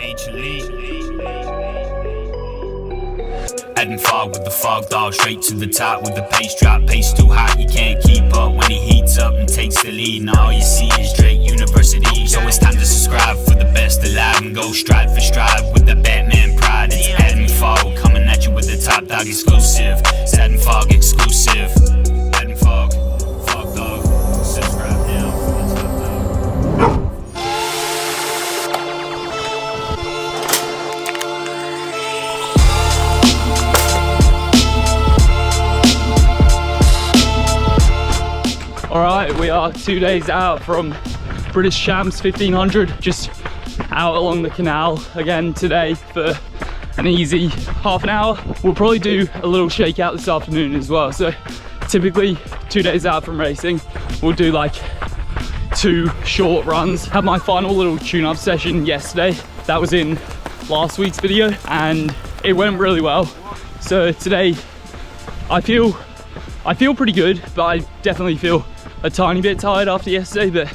Major League. Adding fog with the FOGDOG, straight to the top with the pace drop. Pace too hot, you can't keep up when he heats up and takes the lead. Now all you see is Drake University. So it's time to subscribe for the best alive and go stride for stride with the Batman pride. It's adding fog, coming at you with the top dog exclusive. It's adding fog exclusive. Adding fog, FOGDOG. Subscribe now for the top dog. Alright, we are 2 days out from British Champs 1500, just out along the canal again today for an easy half an hour. We'll probably do a little shakeout this afternoon as well. So typically 2 days out from racing, we'll do like 2 short runs. Had my final little tune-up session yesterday. That was in last week's video and it went really well. So today I feel pretty good, but I definitely feel a tiny bit tired after yesterday, but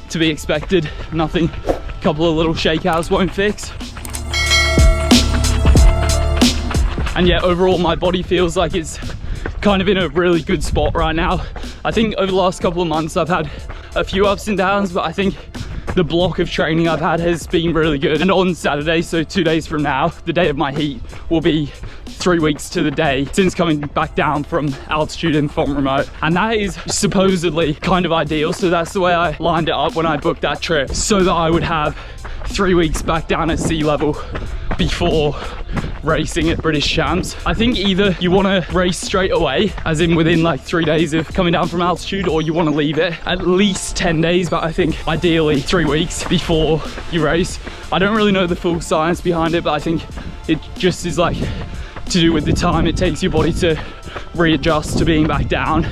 to be expected. Nothing a couple of little shakeouts won't fix. And yeah, overall my body feels like it's kind of in a really good spot right now. I think over the last couple of months I've had a few ups and downs, but I think the block of training I've had has been really good. And on Saturday, so 2 days from now, the day of my heat, will be 3 weeks to the day since coming back down from altitude and from remote. And that is supposedly kind of ideal. So that's the way I lined it up when I booked that trip, so that I would have 3 weeks back down at sea level before racing at British Champs. I think either you want to race straight away, as in within like 3 days of coming down from altitude, or you want to leave it at least 10 days, but I think ideally 3 weeks before you race. I don't really know the full science behind it, but I think it just is like to do with the time it takes your body to readjust to being back down.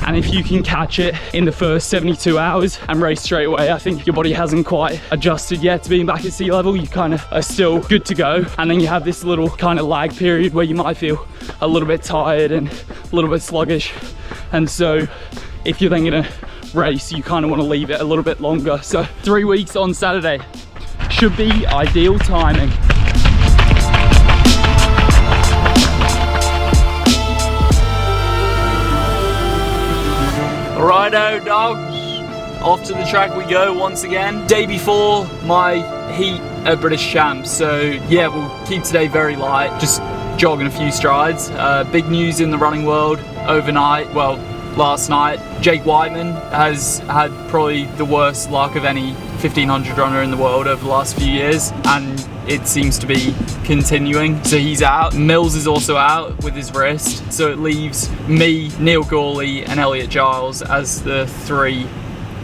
And if you can catch it in the first 72 hours and race straight away, I think your body hasn't quite adjusted yet to being back at sea level. You kind of are still good to go, and then you have this little kind of lag period where you might feel a little bit tired and a little bit sluggish. And so if you're then gonna race, you kind of want to leave it a little bit longer. So 3 weeks on Saturday should be ideal timing. Righto dogs, off to the track we go once again. Day before my heat at British Champs, so yeah, we'll keep today very light, just jogging a few strides. Big news in the running world overnight, well, last night. Jake Whiteman has had probably the worst luck of any 1500 runner in the world over the last few years, and it seems to be continuing. So he's out. Mills is also out with his wrist, so it leaves me, Neil Gawley and Elliot Giles as the 3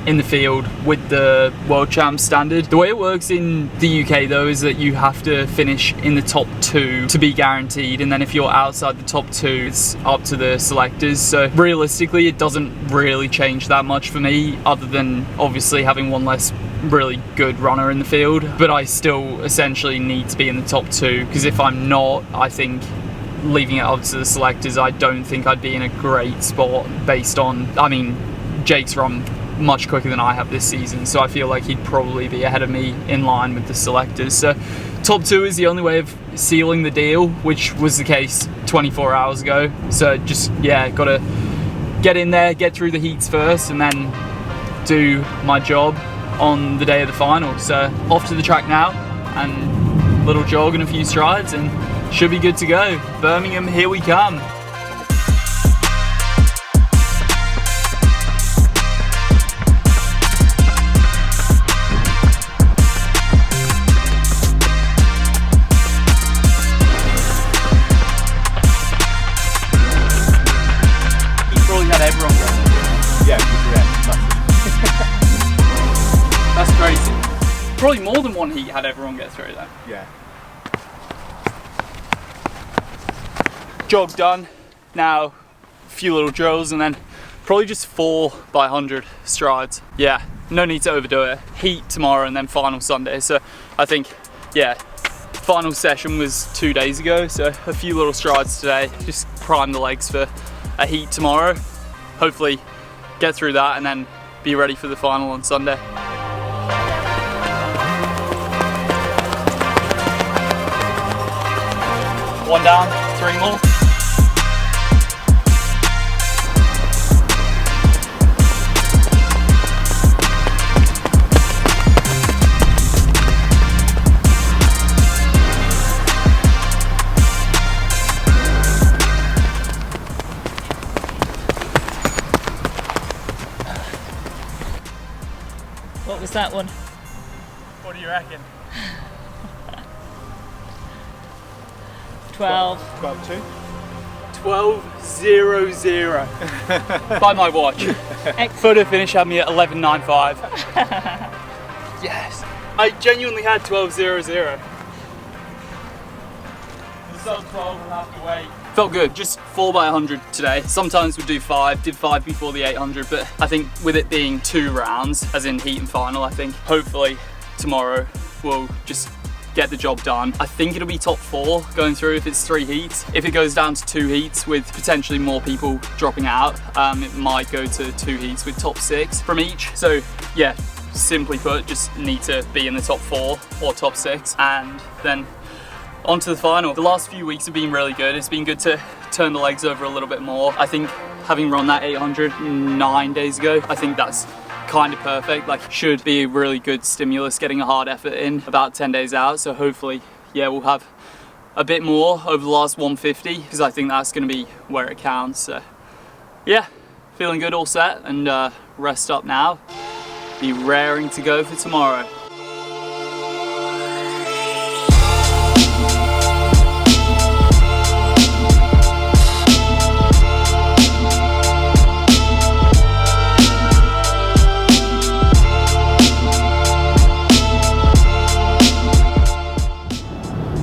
in the field with the World Champs standard. The way it works in the UK though is that you have to finish in the top 2 to be guaranteed, and then if you're outside the top 2, it's up to the selectors. So realistically it doesn't really change that much for me, other than obviously having one less really good runner in the field, but I still essentially need to be in the top 2, because if I'm not, I think leaving it up to the selectors, I don't think I'd be in a great spot based on, I mean, Jake's run much quicker than I have this season, so I feel like he'd probably be ahead of me in line with the selectors. So top 2 is the only way of sealing the deal, which was the case 24 hours ago. So just, yeah, gotta get in there, get through the heats first, and then do my job on the day of the final. So off to the track now, and little jog and a few strides, and should be good to go. Birmingham, here we come. You probably had everyone go. Yeah. That's crazy. Probably more than one heat had everyone get through that. Yeah. Jog done. Now a few little drills and then probably just 4 by 100 strides. Yeah, no need to overdo it. Heat tomorrow and then final Sunday. So I think, yeah, final session was 2 days ago. So a few little strides today, just prime the legs for a heat tomorrow. Hopefully get through that and then be ready for the final on Sunday. 1 down, 3 more. What was that one? What do you reckon? 12. 12.2. 12.00 by my watch. Photo finish had me at 11.95. Yes, I genuinely had 12.00. Sub 12 will have to wait. Felt good, just 4 by 100 today. Sometimes we'll do 5, did 5 before the 800, but I think with it being 2 rounds, as in heat and final, I think hopefully tomorrow we'll just get the job done. I think it'll be top 4 going through if it's 3 heats. If it goes down to 2 heats with potentially more people dropping out, it might go to 2 heats with top 6 from each. So yeah, simply put, just need to be in the top 4 or top 6 and then on to the final. The last few weeks have been really good. It's been good to turn the legs over a little bit more. I think having run that 800 9 days ago, I think that's kind of perfect. Like, should be a really good stimulus getting a hard effort in about 10 days out. So hopefully, yeah, we'll have a bit more over the last 150 because I think that's going to be where it counts. So yeah, feeling good, all set, and rest up now. Be raring to go for tomorrow.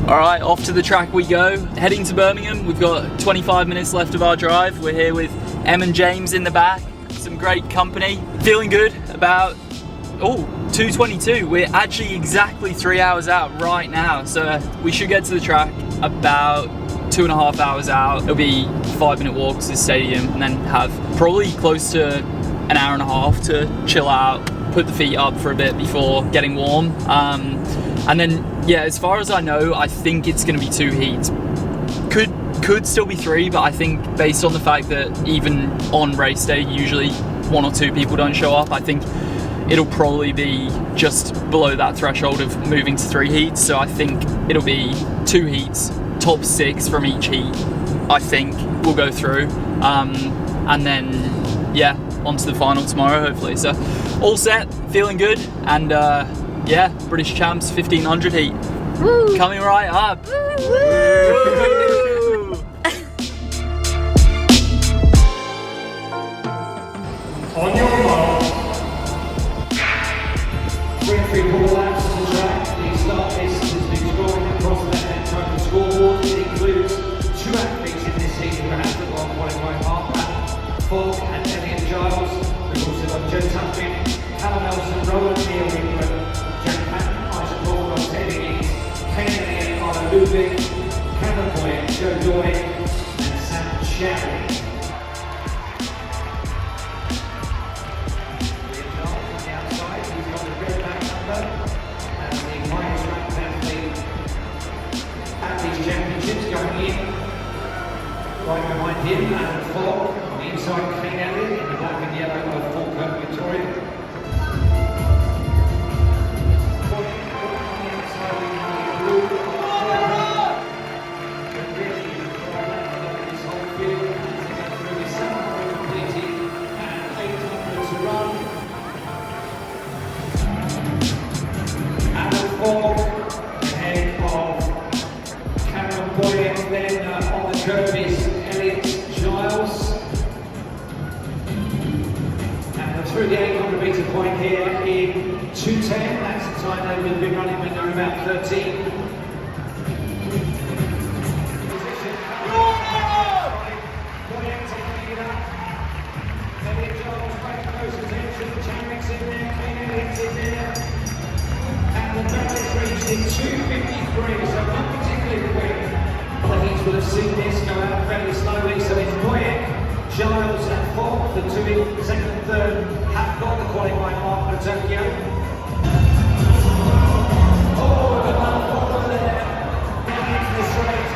Alright, off to the track we go. Heading to Birmingham. We've got 25 minutes left of our drive. We're here with Em and James in the back. Some great company. Feeling good about, 2:22. We're actually exactly 3 hours out right now. So we should get to the track about 2.5 hours out. It'll be 5-minute walk to the stadium and then have probably close to an hour and a half to chill out, put the feet up for a bit before getting warm. And then, yeah, as far as I know, I think it's going to be 2 heats. Could still be 3, but I think based on the fact that even on race day, usually 1 or 2 people don't show up, I think it'll probably be just below that threshold of moving to 3 heats. So I think it'll be 2 heats, top 6 from each heat, I think we'll go through. And then, yeah, on to the final tomorrow, hopefully. So all set, feeling good, and yeah, British champs 1500 heat. Woo. Coming right up. Woo. On your mark, 3-3-4 laps of the track. The start distance has been scoring across the left-hand side of the scoreboard. It includes 2 athletes in this heat who have the long qualifying half lap. Fog and Elliot Giles. We've also got Joe Tuffin, Callum Nelson, Roland Neal, Jack Patton, Isaac Walker, Teddy East, Kane Elliott, Arno Ludwig, Cameron Boyd, Joe Doyle, and Sam Sherry. Right behind him, and Fog on the inside, Kane Elliott in the black and yellow of Falkirk Victoria. On the inside, we have blue. Really, this whole field as they get through the 700 completed and 800 to run. And Fog ahead of Cameron Boyd, then on the curve is Elliot Giles. And through the 800 metre point here in 2:10, that's the time they've been running when they're about 13. Elliot Giles, very close attention, Chadwick's in there, Kane Elliott's in there. And the barrel's reached in 2:53, so not particularly quick. The heats will have seen this go out fairly slowly, so it's Boyek, Giles and Fog, the 2 in second and third, have got the qualifying mark for Tokyo. Oh, the man over there, down into the straight.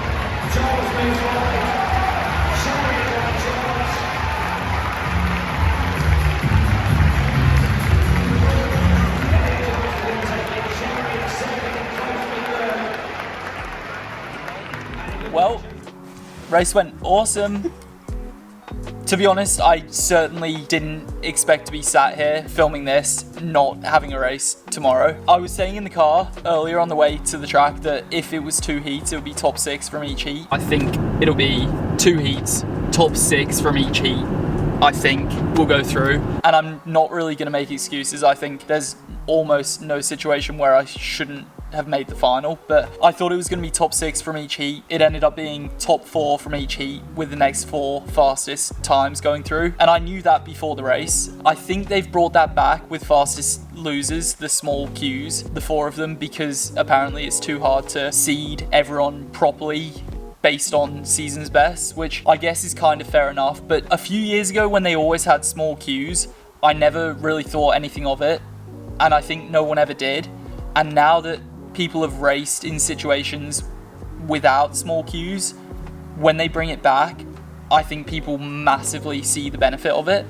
race went awesome. To be honest, I certainly didn't expect to be sat here filming this, not having a race tomorrow. I was saying in the car earlier on the way to the track that if it was 2 heats, it would be top 6 from each heat. I think it'll be 2 heats, top 6 from each heat. I think we'll go through, and I'm not really going to make excuses. I think there's almost no situation where I shouldn't have made the final, but I thought it was going to be top 6 from each heat. It ended up being top 4 from each heat with the next 4 fastest times going through, and I knew that before the race. I think they've brought that back with fastest losers, the small queues, the 4 of them, because apparently it's too hard to seed everyone properly based on season's best, which I guess is kind of fair enough. But a few years ago when they always had small queues, I never really thought anything of it, and I think no one ever did. And now that people have raced in situations without small queues, when they bring it back, I think people massively see the benefit of it.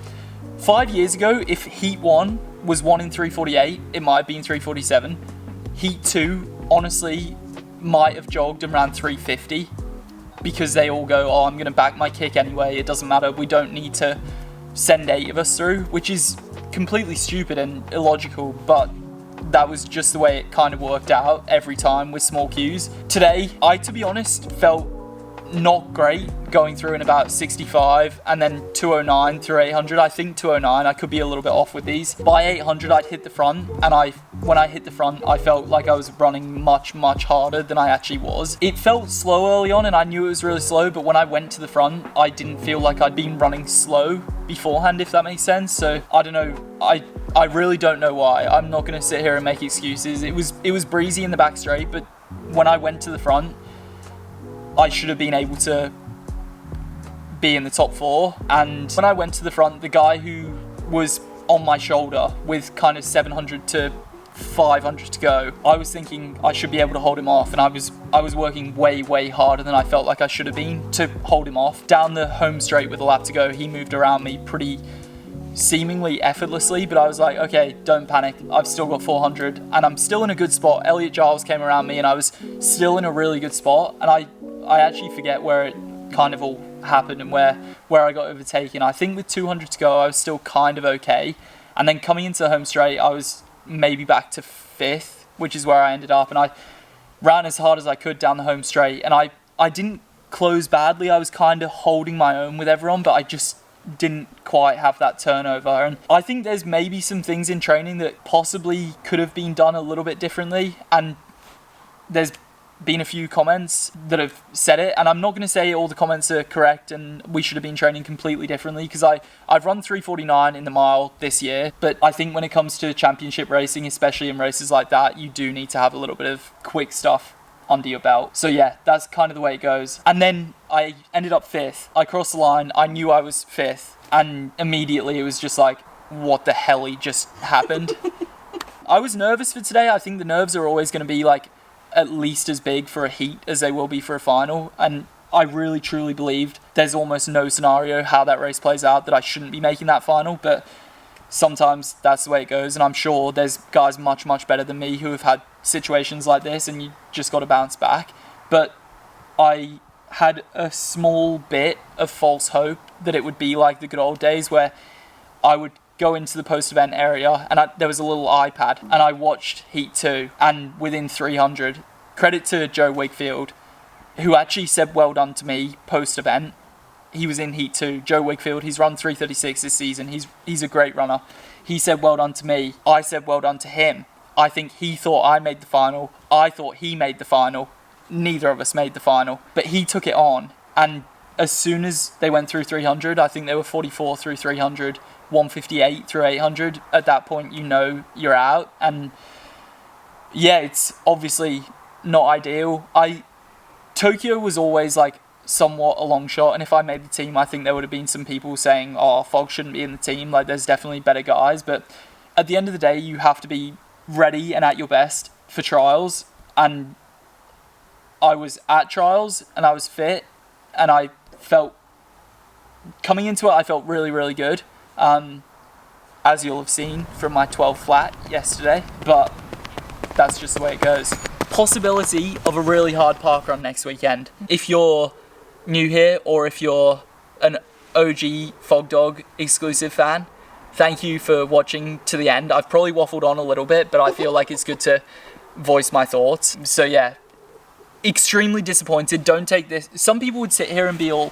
5 years ago, if Heat 1 was 1 in 348, it might have been 347. Heat 2, honestly, might have jogged and ran 350, because they all go, oh, I'm going to back my kick anyway, it doesn't matter, we don't need to send 8 of us through, which is completely stupid and illogical, but that was just the way it kind of worked out every time with small queues. Today, I, to be honest, felt not great going through in about 65 and then 209 through 800. I think 209, I could be a little bit off with these. By 800, I'd hit the front, and when I hit the front, I felt like I was running much, much harder than I actually was. It felt slow early on, and I knew it was really slow, but when I went to the front, I didn't feel like I'd been running slow beforehand, if that makes sense. So, I don't know, I really don't know why. I'm not going to sit here and make excuses. It was breezy in the back straight, but when I went to the front, I should have been able to be in the top 4. And when I went to the front, the guy who was on my shoulder with kind of 700 to 500 to go, I was thinking I should be able to hold him off, and I was working way harder than I felt like I should have been to hold him off. Down the home straight with a lap to go, he moved around me pretty seemingly effortlessly, but I was like, okay, don't panic, I've still got 400 and I'm still in a good spot. Elliot Giles came around me and I was still in a really good spot, and I actually forget where it kind of all happened and where I got overtaken. I think with 200 to go I was still kind of okay, and then coming into the home straight I was maybe back to 5th, which is where I ended up, and I ran as hard as I could down the home straight, and I didn't close badly. I was kind of holding my own with everyone, but I just didn't quite have that turnover. And I think there's maybe some things in training that possibly could have been done a little bit differently, and there's been a few comments that have said it, and I'm not going to say all the comments are correct and we should have been training completely differently, because I've run 349 in the mile this year, but I think when it comes to championship racing, especially in races like that, you do need to have a little bit of quick stuff under your belt. So yeah, that's kind of the way it goes. And then I ended up 5th. I crossed the line, I knew I was 5th, and immediately it was just like, what the hell just happened? I was nervous for today. I think the nerves are always going to be like at least as big for a heat as they will be for a final, and I really truly believed there's almost no scenario how that race plays out that I shouldn't be making that final, but sometimes that's the way it goes, and I'm sure there's guys much better than me who have had situations like this, and you just got to bounce back. But I had a small bit of false hope that it would be like the good old days where I would go into the post-event area and there was a little iPad and I watched Heat 2, and within 300, credit to Joe Wakefield, who actually said well done to me post-event. He was in Heat 2. Joe Wakefield, he's run 336 this season. He's a great runner. He said well done to me. I said well done to him. I think he thought I made the final. I thought he made the final. Neither of us made the final. But he took it on. And as soon as they went through 300, I think they were 44 through 300, 158 through 800. At that point, you know you're out. And yeah, it's obviously not ideal. Tokyo was always like somewhat a long shot, and if I made the team, I think there would have been some people saying, oh, Fog shouldn't be in the team, like there's definitely better guys. But at the end of the day, you have to be ready and at your best for trials, and I was at trials and I was fit, and I felt coming into it, I felt really good, as you'll have seen from my 12 flat yesterday, but that's just the way it goes. Possibility of a really hard park run next weekend. If you're new here or if you're an OG FOGDOG exclusive fan, thank you for watching to the end. I've probably waffled on a little bit, but I feel like it's good to voice my thoughts. So yeah, extremely disappointed. Don't take this. Some people would sit here and be all,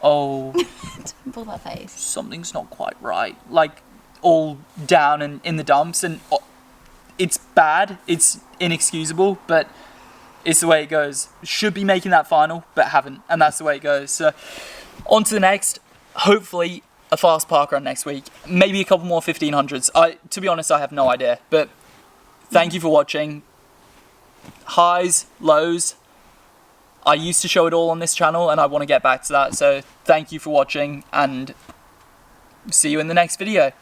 oh, Don't pull that face. something's not quite right. Like, all down and in the dumps, and it's bad. It's inexcusable, but it's the way it goes. Should be making that final, but haven't, and that's the way it goes. So, on to the next. Hopefully, a fast park run next week. Maybe a couple more 1500s. To be honest, I have no idea. But thank you for watching. Highs, lows. I used to show it all on this channel, and I want to get back to that. So thank you for watching, and see you in the next video.